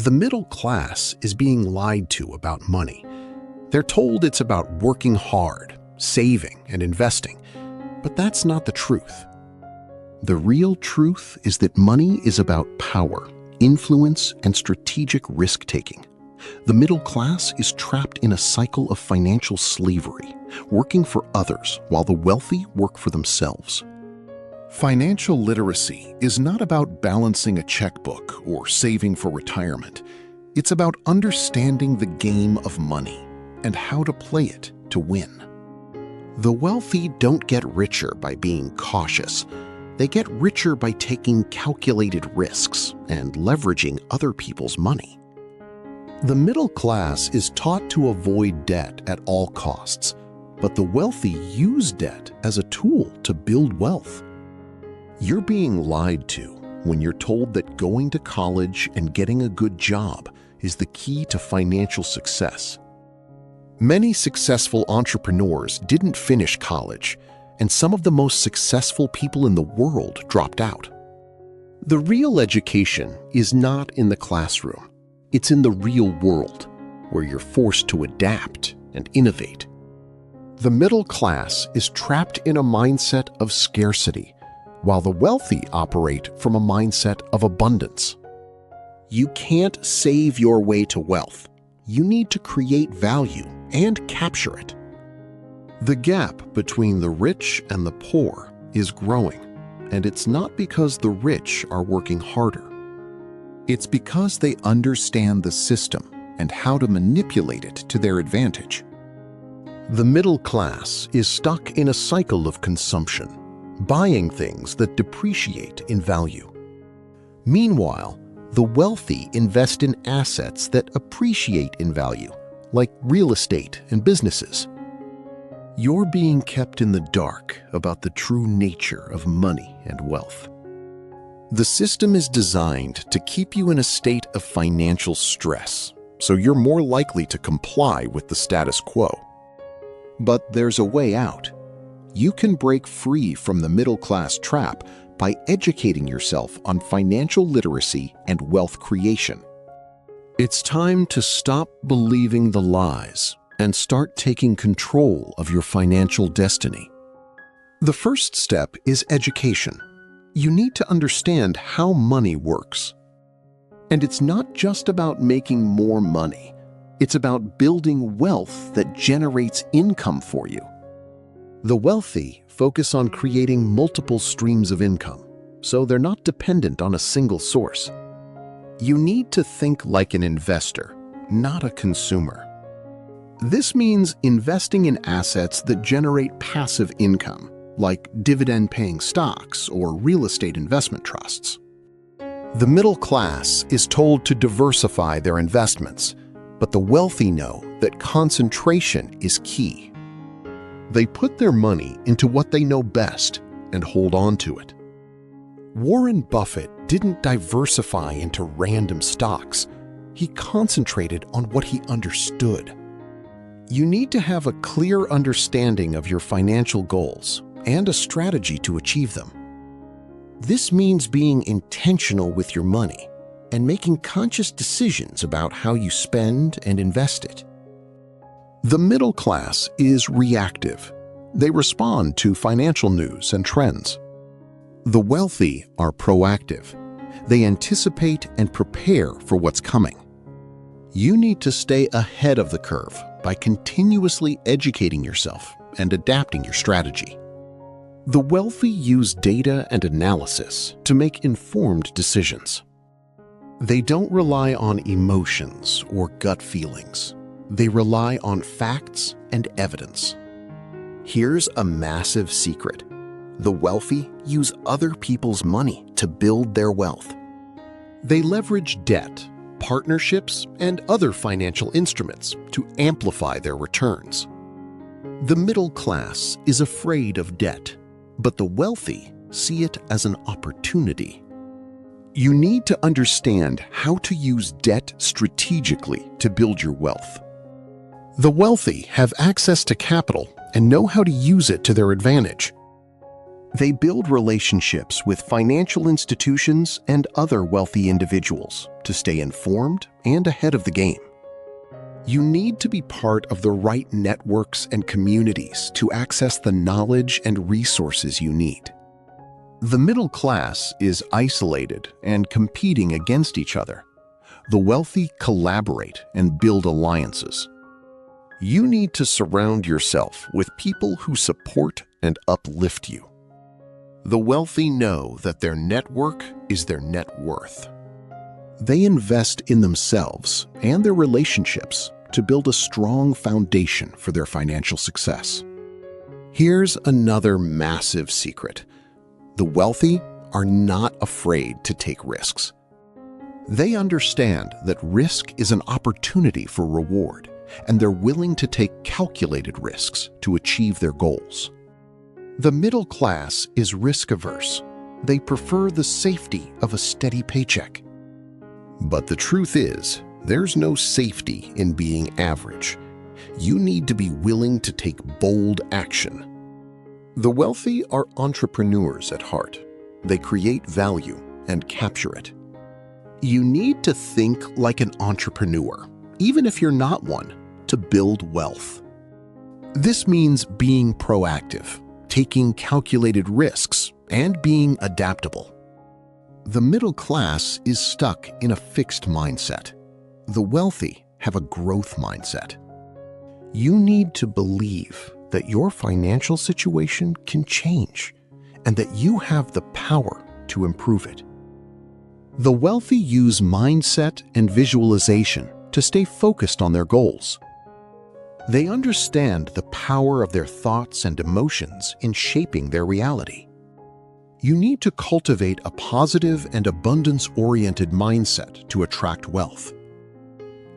The middle class is being lied to about money. They're told it's about working hard, saving, and investing, but that's not the truth. The real truth is that money is about power, influence, and strategic risk-taking. The middle class is trapped in a cycle of financial slavery, working for others while the wealthy work for themselves. Financial literacy is not about balancing a checkbook or saving for retirement. It's about understanding the game of money and how to play it to win. The wealthy don't get richer by being cautious. They get richer by taking calculated risks and leveraging other people's money. The middle class is taught to avoid debt at all costs, but the wealthy use debt as a tool to build wealth. You're being lied to when you're told that going to college and getting a good job is the key to financial success. Many successful entrepreneurs didn't finish college, and some of the most successful people in the world dropped out. The real education is not in the classroom. It's in the real world, where you're forced to adapt and innovate. The middle class is trapped in a mindset of scarcity, while the wealthy operate from a mindset of abundance. You can't save your way to wealth. You need to create value and capture it. The gap between the rich and the poor is growing, and it's not because the rich are working harder. It's because they understand the system and how to manipulate it to their advantage. The middle class is stuck in a cycle of consumption, buying things that depreciate in value. Meanwhile, the wealthy invest in assets that appreciate in value, like real estate and businesses. You're being kept in the dark about the true nature of money and wealth. The system is designed to keep you in a state of financial stress, so you're more likely to comply with the status quo. But there's a way out. You can break free from the middle-class trap by educating yourself on financial literacy and wealth creation. It's time to stop believing the lies and start taking control of your financial destiny. The first step is education. You need to understand how money works. And it's not just about making more money. It's about building wealth that generates income for you. The wealthy focus on creating multiple streams of income, so they're not dependent on a single source. You need to think like an investor, not a consumer. This means investing in assets that generate passive income, like dividend-paying stocks or real estate investment trusts. The middle class is told to diversify their investments, but the wealthy know that concentration is key. They put their money into what they know best and hold on to it. Warren Buffett didn't diversify into random stocks. He concentrated on what he understood. You need to have a clear understanding of your financial goals and a strategy to achieve them. This means being intentional with your money and making conscious decisions about how you spend and invest it. The middle class is reactive. They respond to financial news and trends. The wealthy are proactive. They anticipate and prepare for what's coming. You need to stay ahead of the curve by continuously educating yourself and adapting your strategy. The wealthy use data and analysis to make informed decisions. They don't rely on emotions or gut feelings. They rely on facts and evidence. Here's a massive secret. The wealthy use other people's money to build their wealth. They leverage debt, partnerships, and other financial instruments to amplify their returns. The middle class is afraid of debt, but the wealthy see it as an opportunity. You need to understand how to use debt strategically to build your wealth. The wealthy have access to capital and know how to use it to their advantage. They build relationships with financial institutions and other wealthy individuals to stay informed and ahead of the game. You need to be part of the right networks and communities to access the knowledge and resources you need. The middle class is isolated and competing against each other. The wealthy collaborate and build alliances. You need to surround yourself with people who support and uplift you. The wealthy know that their network is their net worth. They invest in themselves and their relationships to build a strong foundation for their financial success. Here's another massive secret. The wealthy are not afraid to take risks. They understand that risk is an opportunity for reward, and they're willing to take calculated risks to achieve their goals. The middle class is risk-averse. They prefer the safety of a steady paycheck. But the truth is, there's no safety in being average. You need to be willing to take bold action. The wealthy are entrepreneurs at heart. They create value and capture it. You need to think like an entrepreneur, even if you're not one, to build wealth. This means being proactive, taking calculated risks, and being adaptable. The middle class is stuck in a fixed mindset. The wealthy have a growth mindset. You need to believe that your financial situation can change and that you have the power to improve it. The wealthy use mindset and visualization to stay focused on their goals. They understand the power of their thoughts and emotions in shaping their reality. You need to cultivate a positive and abundance-oriented mindset to attract wealth.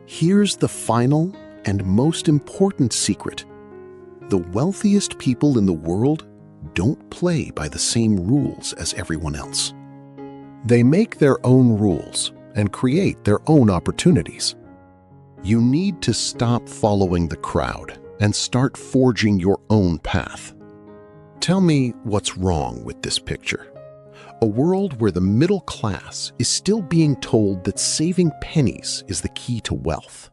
Here's the final and most important secret. The wealthiest people in the world don't play by the same rules as everyone else. They make their own rules and create their own opportunities. You need to stop following the crowd and start forging your own path. Tell me what's wrong with this picture. A world where the middle class is still being told that saving pennies is the key to wealth.